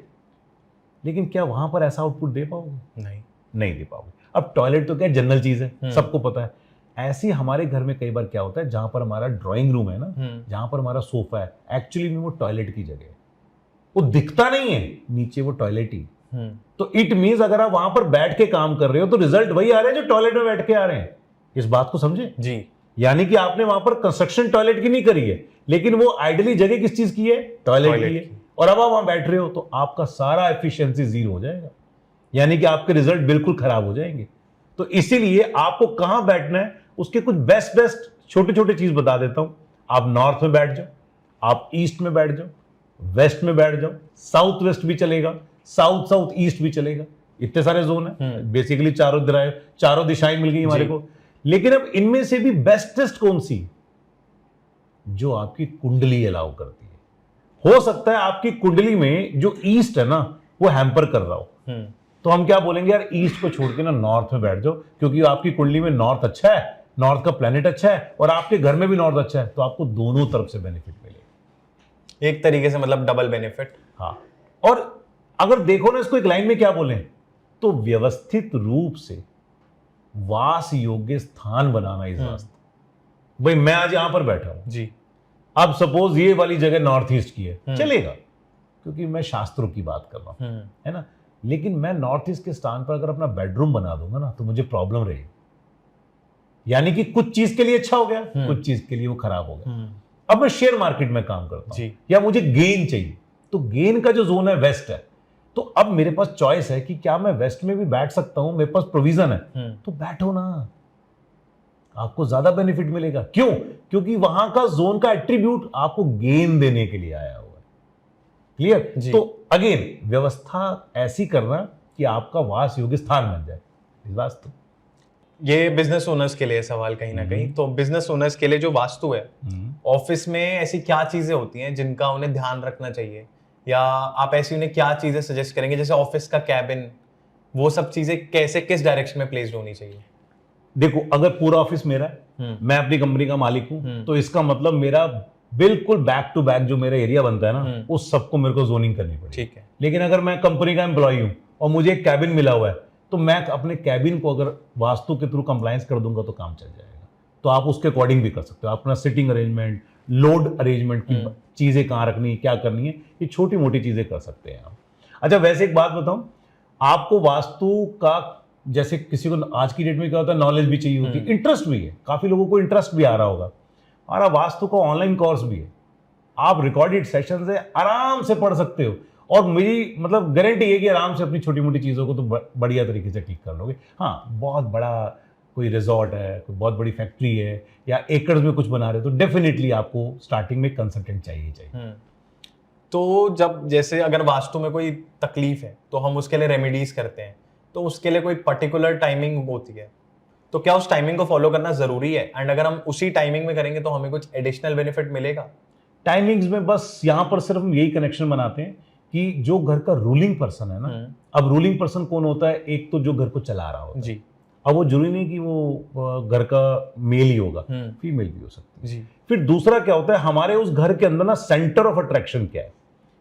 A: लेकिन क्या वहां पर ऐसा आउटपुट दे पाओगे? नहीं दे पाओगे। अब टॉयलेट तो क्या जनरल चीज है, सबको पता है। ऐसे हमारे घर में कई बार क्या होता है, जहां पर हमारा ड्राइंग रूम है ना, जहां पर हमारा सोफा है, एक्चुअली में वो टॉयलेट की जगह है। वो दिखता नहीं है, नीचे वो टॉयलेट ही। तो इट मींस अगर आप वहां पर बैठ के काम कर रहे हो तो रिजल्ट वही आ रहे हैं जो टॉयलेट में बैठ के आ रहे हैं। इस बात को समझे
B: जी।
A: यानी कि आपने वहां पर कंस्ट्रक्शन टॉयलेट की नहीं करी है, लेकिन वो आइडियली जगह किस चीज की है, टॉयलेट की है। और अब आप वहां बैठ रहे हो तो आपका सारा एफिशिएंसी 0 हो जाएगा, यानी कि आपके रिजल्ट बिल्कुल खराब हो जाएंगे। तो इसीलिए आपको कहां बैठना है उसके कुछ बेस्ट छोटे छोटे चीज बता देता हूं। आप नॉर्थ में बैठ जाओ, आप ईस्ट में बैठ जाओ, वेस्ट में बैठ जाओ, साउथ वेस्ट भी चलेगा, साउथ ईस्ट भी चलेगा। इतने सारे जोन है, बेसिकली चारों दिशाएं मिल गई हमारे को। लेकिन अब इनमें से भी बेस्टेस्ट कौन सी, जो आपकी कुंडली अलाउ करती है। हो सकता है आपकी कुंडली में जो ईस्ट है ना वो हैम्पर कर रहा हो, तो हम क्या बोलेंगे, यार ईस्ट को छोड़ के ना नॉर्थ में बैठ जाओ, क्योंकि आपकी कुंडली में नॉर्थ अच्छा है, नॉर्थ का प्लेनेट अच्छा है और आपके घर में भी नॉर्थ अच्छा है, तो आपको दोनों तरफ से बेनिफिट मिलेगा।
B: एक तरीके से मतलब डबल बेनिफिट।
A: हाँ, और अगर देखो ना इसको एक लाइन में क्या बोले, तो व्यवस्थित रूप से वास योग्य स्थान बनाना इस वास्तु। भाई मैं आज यहां पर बैठा हूं
B: जी,
A: अब सपोज ये वाली जगह नॉर्थ ईस्ट की है, चलेगा क्योंकि मैं शास्त्रों की बात कर रहा हूं, है ना। लेकिन मैं नॉर्थ ईस्ट के स्थान पर अगर अपना बेडरूम बना दूंगा ना तो मुझे प्रॉब्लम रहेगी। यानी कि कुछ चीज के लिए अच्छा हो गया, कुछ चीज के लिए वो खराब हो गया। अब मैं शेयर मार्केट में काम करता हूं या मुझे गेन चाहिए, तो गेन का जो जोन है वेस्ट है, तो अब मेरे पास चॉइस है कि क्या मैं वेस्ट में भी बैठ सकता हूं, मेरे पास प्रोविजन है, तो बैठो ना, आपको ज्यादा बेनिफिट मिलेगा। क्यों? क्योंकि वहां का जोन का एट्रीब्यूट आपको गेन देने के लिए आया हुआ है। क्लियर? तो अगेन व्यवस्था ऐसी करना कि आपका वास योग्य स्थान बन जाए इस वास्तु।
B: ये बिजनेस ओनर्स के लिए सवाल कहीं ना कहीं। तो बिजनेस ओनर्स के लिए जो वास्तु है, ऑफिस में ऐसी क्या चीजें होती हैं जिनका उन्हें ध्यान रखना चाहिए, या आप ऐसी उन्हें क्या चीजें सजेस्ट करेंगे, जैसे ऑफिस का कैबिन, वो सब चीजें कैसे किस डायरेक्शन में प्लेस्ड होनी चाहिए?
A: देखो, अगर पूरा ऑफिस मेरा है, मैं अपनी कंपनी का मालिक हूं, तो इसका मतलब मेरा बिल्कुल बैक टू बैक जो मेरा एरिया बनता है ना, उस सबको मेरे को जोनिंग करनी पड़ेगी।
B: ठीक है।
A: लेकिन अगर मैं कंपनी का एम्प्लॉय हूं और मुझे एक कैबिन मिला हुआ है, तो मैं अपने कैबिन को अगर वास्तु के थ्रू कंप्लायंस कर दूंगा तो काम चल जाएगा। तो आप उसके अकॉर्डिंग भी कर सकते हो। अपना सिटिंग अरेंजमेंट, लोड अरेंजमेंट की चीजें कहां रखनी, क्या करनी है, ये छोटी मोटी चीजें कर सकते हैं आप। अच्छा, वैसे एक बात बताऊं, आपको वास्तु का, जैसे किसी को आज की डेट में क्या होता है, नॉलेज भी चाहिए होती है, इंटरेस्ट भी है, काफी लोगों को इंटरेस्ट भी आ रहा होगा। हमारा वास्तु का ऑनलाइन कोर्स भी है, आप रिकॉर्डेड सेशन से आराम से पढ़ सकते हो, और मेरी मतलब गारंटी है कि आराम से अपनी छोटी मोटी चीज़ों को तो बढ़िया तरीके से ठीक कर लोगे। हाँ, बहुत बड़ा कोई रिजॉर्ट है, कोई बहुत बड़ी फैक्ट्री है, या एकड़ में कुछ बना रहे हो, तो डेफिनेटली आपको स्टार्टिंग में कंसल्टेंट चाहिए।
B: तो जब जैसे अगर वास्तु में कोई तकलीफ है तो हम उसके लिए रेमेडीज करते हैं, तो उसके लिए कोई पर्टिकुलर टाइमिंग होती है, तो क्या उस टाइमिंग को फॉलो करना जरूरी है? एंड अगर हम उसी टाइमिंग में करेंगे तो हमें कुछ एडिशनल बेनिफिट मिलेगा?
A: टाइमिंग्स में बस यहां पर सिर्फ हम यही कनेक्शन बनाते हैं कि जो घर का रूलिंग पर्सन है ना, अब रूलिंग पर्सन कौन होता है? एक तो जो घर को चला रहा होता है जी। अब वो जरूरी नहीं कि वो घर का मेल ही होगा, फीमेल भी हो सकती है जी। फिर दूसरा क्या होता है, हमारे उस घर के अंदर ना सेंटर ऑफ अट्रैक्शन क्या है,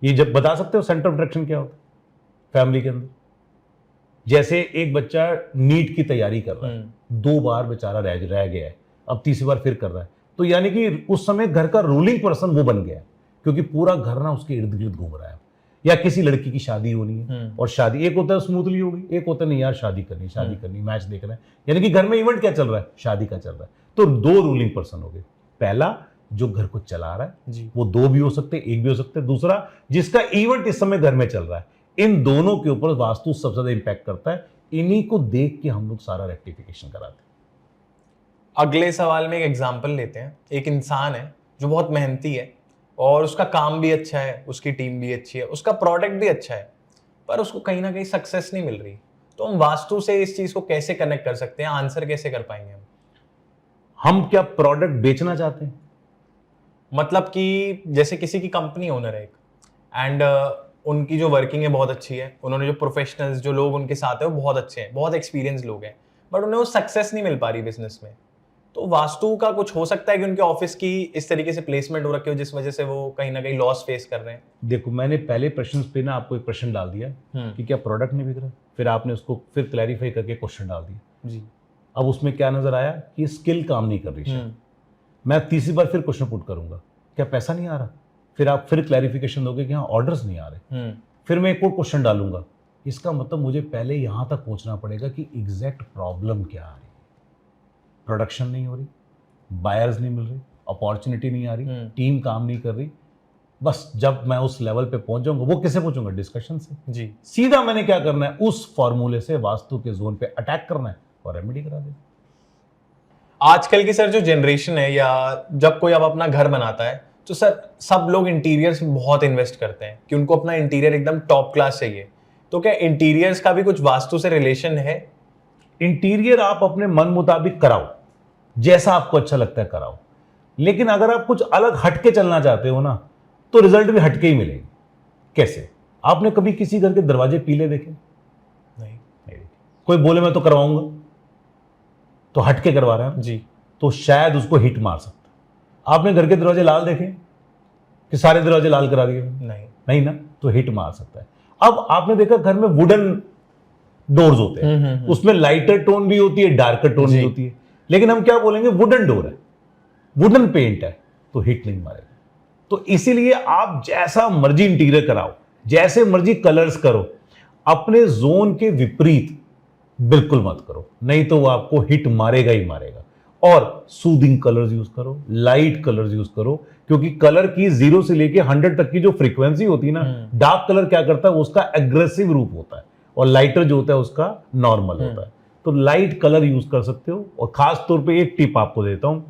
A: ये जब बता सकते हो सेंटर ऑफ अट्रैक्शन क्या होता है फैमिली के अंदर? जैसे एक बच्चा नीट की तैयारी कर रहा है, 2 बार बेचारा रह गया है, अब तीसरी बार फिर कर रहा है, तो यानी कि उस समय घर का रूलिंग पर्सन वो बन गया, क्योंकि पूरा घर ना उसके इर्द गिर्द घूम रहा है। या किसी लड़की की शादी होनी है, और शादी एक होता है स्मूथली होगी, एक होता है नहीं यार शादी करनी मैच देखना है, यानी कि घर में इवेंट क्या चल रहा है, शादी का चल रहा है। तो 2 रूलिंग पर्सन हो गए। पहला जो घर को चला रहा है वो 2 भी हो सकते हैं, 1 भी हो सकते हैं। दूसरा जिसका इवेंट इस समय घर में चल रहा है। इन दोनों के ऊपर वास्तु सबसे ज्यादा इंपैक्ट करता है। इन्हीं को देख के हम लोग सारा रेक्टिफिकेशन कराते हैं।
B: अगले सवाल में एक एग्जांपल लेते हैं। एक इंसान है जो बहुत मेहनती है और उसका काम भी अच्छा है, उसकी टीम भी अच्छी है, उसका प्रोडक्ट भी अच्छा है, पर उसको कहीं ना कहीं सक्सेस नहीं मिल रही। तो हम वास्तु से इस चीज को कैसे कनेक्ट कर सकते हैं? आंसर कैसे कर पाएंगे
A: हम क्या प्रोडक्ट बेचना चाहते हैं?
B: मतलब कि जैसे किसी की कंपनी ओनर है एंड उनकी जो वर्किंग है बहुत अच्छी है, उन्होंने जो प्रोफेशनल्स जो लोग उनके साथ है वो बहुत अच्छे हैं, बहुत एक्सपीरियंस लोग हैं, बट उन्हें वो सक्सेस नहीं मिल पा रही बिजनेस में। तो वास्तु का कुछ हो सकता है कि उनके ऑफिस की इस तरीके से प्लेसमेंट हो रखी हो जिस वजह से वो कहीं ना कहीं लॉस फेस कर रहे हैं?
A: देखो, मैंने पहले प्रश्न पे ना आपको एक प्रश्न डाल दिया कि क्या प्रोडक्ट नहीं बिक रहा, फिर आपने उसको फिर क्लैरिफाई करके क्वेश्चन डाल दिया जी। अब उसमें क्या नजर आया कि स्किल काम नहीं कर रही। मैं तीसरी बार फिर क्वेश्चन पुट करूंगा, क्या पैसा नहीं आ रहा? फिर आप फिर क्लैरिफिकेशन दोगे कि हाँ ऑर्डर्स नहीं आ रहे। फिर मैं एक और क्वेश्चन डालूंगा। इसका मतलब मुझे पहले यहां तक पहुंचना पड़ेगा कि एग्जैक्ट प्रॉब्लम क्या आ रही है। प्रोडक्शन नहीं हो रही, बायर्स नहीं मिल रही, अपॉर्चुनिटी नहीं आ रही, टीम काम नहीं कर रही। बस जब मैं उस लेवल पे पहुंच जाऊंगा, वो किससे पहुंचूंगा? डिस्कशन से जी। सीधा मैंने क्या करना है, उस फॉर्मूले से वास्तु के जोन पे अटैक करना है और रेमेडी करा देना।
B: आजकल की सर जो जनरेशन है, या जब कोई अब अपना घर बनाता है तो सर सब लोग इंटीरियर्स में बहुत इन्वेस्ट करते हैं कि उनको अपना इंटीरियर एकदम टॉप क्लास चाहिए। तो क्या इंटीरियर्स का भी कुछ वास्तु से रिलेशन है?
A: इंटीरियर आप अपने मन मुताबिक कराओ, जैसा आपको अच्छा लगता है कराओ, लेकिन अगर आप कुछ अलग हटके चलना चाहते हो ना, तो रिजल्ट भी हटके ही मिलेगी। कैसे? आपने कभी किसी घर के दरवाजे पीले देखे? नहीं देखे। कोई बोले मैं तो करवाऊंगा, तो हटके करवा रहा है जी, तो शायद उसको हिट मार सकता है। आपने घर के दरवाजे लाल देखे कि सारे दरवाजे लाल करा दिए? नहीं ना, तो हिट मार सकता है। अब आपने देखा घर में वुडन डोर्स होते हैं, उसमें लाइटर टोन भी होती है, डार्कर टोन भी होती है। लेकिन हम क्या बोलेंगे, वुडन डोर है, वुडन पेंट है, तो हिट नहीं मारेगा। तो इसीलिए आप जैसा मर्जी इंटीरियर कराओ, जैसे मर्जी कलर्स करो, अपने जोन के विपरीत बिल्कुल मत करो, नहीं तो वो आपको हिट मारेगा ही मारेगा। और सूदिंग कलर्स यूज करो, लाइट कलर्स यूज करो, क्योंकि कलर की 0 से लेके 100 तक की जो फ्रीक्वेंसी होती है ना, डार्क कलर क्या करता है, उसका एग्रेसिव रूप होता है, और लाइटर जो होता है उसका नॉर्मल होता है। तो लाइट कलर यूज कर सकते हो। और खास तौर पे एक टिप आपको देता हूं,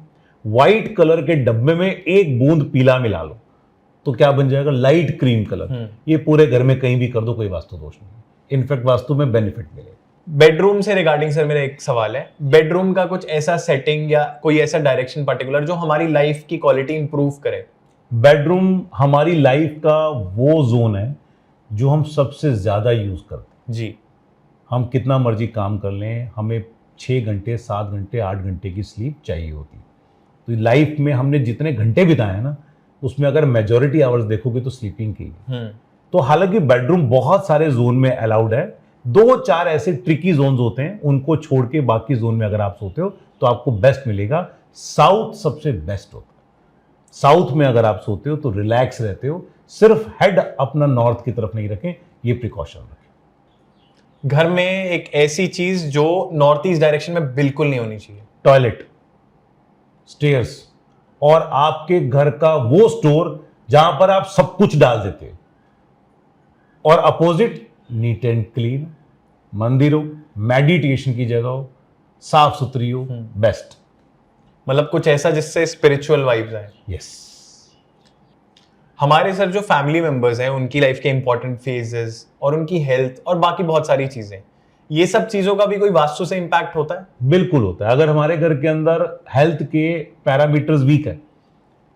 A: व्हाइट कलर के डब्बे में एक बूंद पीला मिला लो, तो क्या बन जाएगा, लाइट क्रीम कलर। ये पूरे घर में कहीं भी कर दो, कोई वास्तु दोष नहीं, इनफैक्ट वास्तु में बेनिफिट मिलेगा।
B: बेडरूम से रिगार्डिंग सर मेरा एक सवाल है, बेडरूम का कुछ ऐसा सेटिंग या कोई ऐसा डायरेक्शन पर्टिकुलर जो हमारी लाइफ की क्वालिटी इंप्रूव करे?
A: बेडरूम हमारी लाइफ का वो जोन है जो हम सबसे ज्यादा यूज करते हैं
B: जी।
A: हम कितना मर्जी काम कर लें, हमें 6 घंटे 7 घंटे 8 घंटे की स्लीप चाहिए होती है। तो लाइफ में हमने जितने घंटे बिताए हैं ना, उसमें अगर मेजॉरिटी आवर्स देखोगे तो स्लीपिंग की है। तो हालांकि बेडरूम बहुत सारे जोन में अलाउड है, 2-4 ऐसे ट्रिकी जोन्स होते हैं, उनको छोड़ के बाकी जोन में अगर आप सोते हो तो आपको बेस्ट मिलेगा। साउथ सबसे बेस्ट होता है। साउथ में अगर आप सोते हो तो रिलैक्स रहते हो, सिर्फ हेड अपना नॉर्थ की तरफ नहीं रखें, ये प्रिकॉशन रखें।
B: घर में एक ऐसी चीज जो नॉर्थ ईस्ट डायरेक्शन में बिल्कुल नहीं होनी चाहिए?
A: टॉयलेट, स्टेयर्स, और आपके घर का वो स्टोर जहां पर आप सब कुछ डाल देते हो, और अपोजिट नीट एंड क्लीन। मंदिर हो, मेडिटेशन की जगह हो, साफ सुथरी हो, बेस्ट।
B: मतलब कुछ ऐसा जिससे स्पिरिचुअल वाइब्स आए।
A: यस।
B: हमारे सर जो फैमिली मेंबर्स हैं, उनकी लाइफ के इंपॉर्टेंट फेजेस और उनकी हेल्थ और बाकी बहुत सारी चीजें, ये सब चीजों का भी कोई वास्तु से इंपैक्ट होता है?
A: बिल्कुल होता है। अगर हमारे घर के अंदर हेल्थ के पैरामीटर्स वीक है,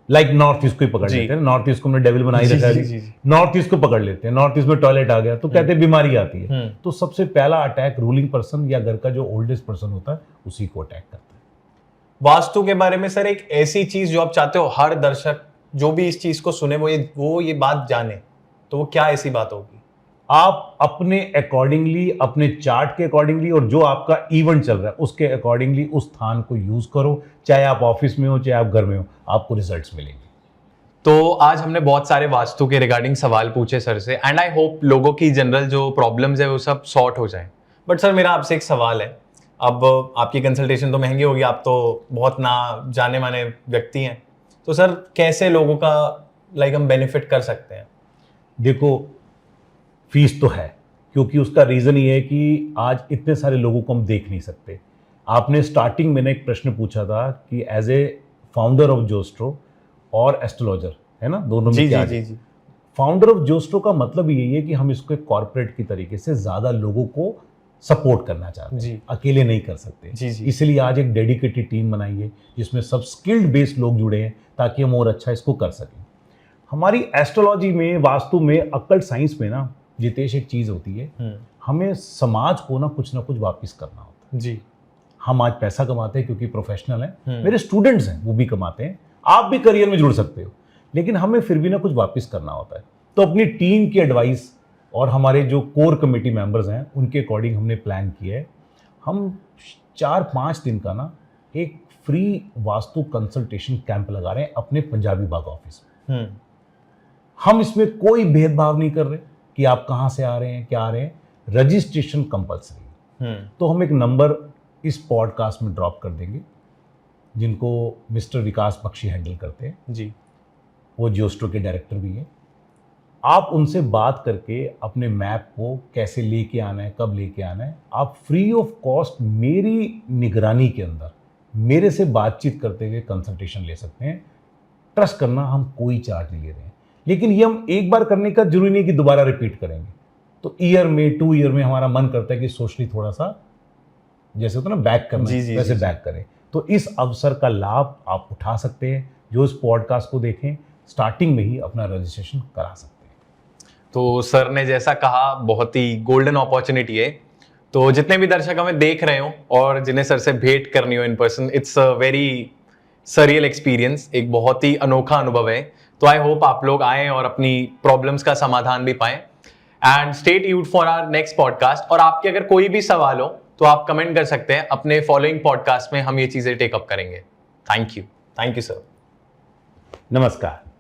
A: लाइक नॉर्थ ईस्ट को ही पकड़ लेते हैं, नॉर्थ ईस्ट को हमने डेविल बनाई रखा है, नॉर्थ ईस्ट को पकड़ लेते हैं, नॉर्थ ईस्ट में टॉयलेट आ गया तो कहते हैं बीमारी आती है। तो सबसे पहला अटैक रूलिंग पर्सन या घर का जो ओल्डेस्ट पर्सन होता है उसी को अटैक करता है।
B: वास्तु के बारे में सर एक ऐसी चीज जो आप चाहते हो हर दर्शक जो भी इस चीज को सुने वो ये बात जाने, तो वो क्या ऐसी बात होगी?
A: आप अपने अकॉर्डिंगली, अपने चार्ट के अकॉर्डिंगली, और जो आपका इवेंट चल रहा है उसके अकॉर्डिंगली उस स्थान को यूज करो, चाहे आप ऑफिस में हो चाहे आप घर में हो, आपको रिजल्ट्स मिलेंगे।
B: तो आज हमने बहुत सारे वास्तु के रिगार्डिंग सवाल पूछे सर से, एंड आई होप लोगों की जनरल जो प्रॉब्लम्स है वो सब सॉर्ट हो जाए। बट सर मेरा आपसे एक सवाल है, अब आपकी कंसल्टेशन तो महंगी होगी, आप तो बहुत ना जाने माने व्यक्ति हैं, तो सर कैसे लोगों का हम बेनिफिट कर सकते हैं?
A: देखो, फीस तो है, क्योंकि उसका रीजन ये है कि आज इतने सारे लोगों को हम देख नहीं सकते। आपने स्टार्टिंग में एक प्रश्न पूछा था कि एज ए फाउंडर ऑफ जोस्ट्रो और एस्ट्रोलॉजर, है ना, दोनों में क्या है? फाउंडर ऑफ जोस्ट्रो का मतलब यही है कि हम इसको एक कॉर्पोरेट की तरीके से ज्यादा लोगों को सपोर्ट करना चाहते हैं, अकेले नहीं कर सकते। इसलिए आज एक डेडिकेटेड टीम बनाई है जिसमें सब स्किल्ड बेस्ड लोग जुड़े हैं ताकि हम और अच्छा इसको कर सकें। हमारी एस्ट्रोलॉजी में, वास्तु में, अकल्ट साइंस में ना जितेश एक चीज होती है, हमें समाज को ना कुछ वापस करना होता है।
B: जी।
A: हम आज पैसा कमाते हैं क्योंकि प्रोफेशनल हैं, मेरे स्टूडेंट्स हैं वो भी कमाते हैं, आप भी करियर में जुड़ सकते हो, लेकिन हमें फिर भी ना कुछ वापस करना होता है। तो अपनी टीम की एडवाइस और हमारे जो कोर कमेटी मेंबर्स हैं उनके अकॉर्डिंग हमने प्लान किया है। हम 4-5 दिन का ना एक फ्री वास्तु कंसल्टेशन कैंप लगा रहे हैं अपने पंजाबी बाग ऑफिस में। हम इसमें कोई भेदभाव नहीं कर रहे कि आप कहाँ से आ रहे हैं, क्या आ रहे हैं, रजिस्ट्रेशन कंपल्सरी। तो हम एक नंबर इस पॉडकास्ट में ड्रॉप कर देंगे जिनको मिस्टर विकास बख्शी हैंडल करते हैं
B: जी,
A: वो जोस्ट्रो के डायरेक्टर भी हैं। आप उनसे बात करके अपने मैप को कैसे लेके आना है, कब लेके आना है, आप फ्री ऑफ कॉस्ट मेरी निगरानी के अंदर मेरे से बातचीत करते हुए कंसल्टेशन ले सकते हैं। ट्रस्ट करना, हम कोई चार्ज नहीं ले रहे हैं, लेकिन ये हम एक बार करने का जरूरी नहीं कि दोबारा रिपीट करेंगे। तो ईयर में, 2 ईयर में हमारा मन करता है कि सोशली थोड़ा सा जैसे होता है ना बैक करना, वैसे बैक करें। तो इस अवसर का लाभ आप उठा सकते हैं। जो इस पॉडकास्ट को देखें, स्टार्टिंग में ही अपना रजिस्ट्रेशन करा सकते हैं।
B: तो सर ने जैसा कहा, बहुत ही गोल्डन अपॉर्चुनिटी है। तो जितने भी दर्शक हमें देख रहे हो और जिन्हें सर से भेंट करनी हो in person, it's a very surreal experience, एक बहुत ही अनोखा अनुभव है। तो आई होप आप लोग आएँ और अपनी प्रॉब्लम्स का समाधान भी पाएं। And stay tuned for our next podcast. और आपके अगर कोई भी सवाल हो तो आप कमेंट कर सकते हैं, अपने फॉलोइंग पॉडकास्ट में हम ये चीजें टेकअप करेंगे। Thank you sir.
A: नमस्कार।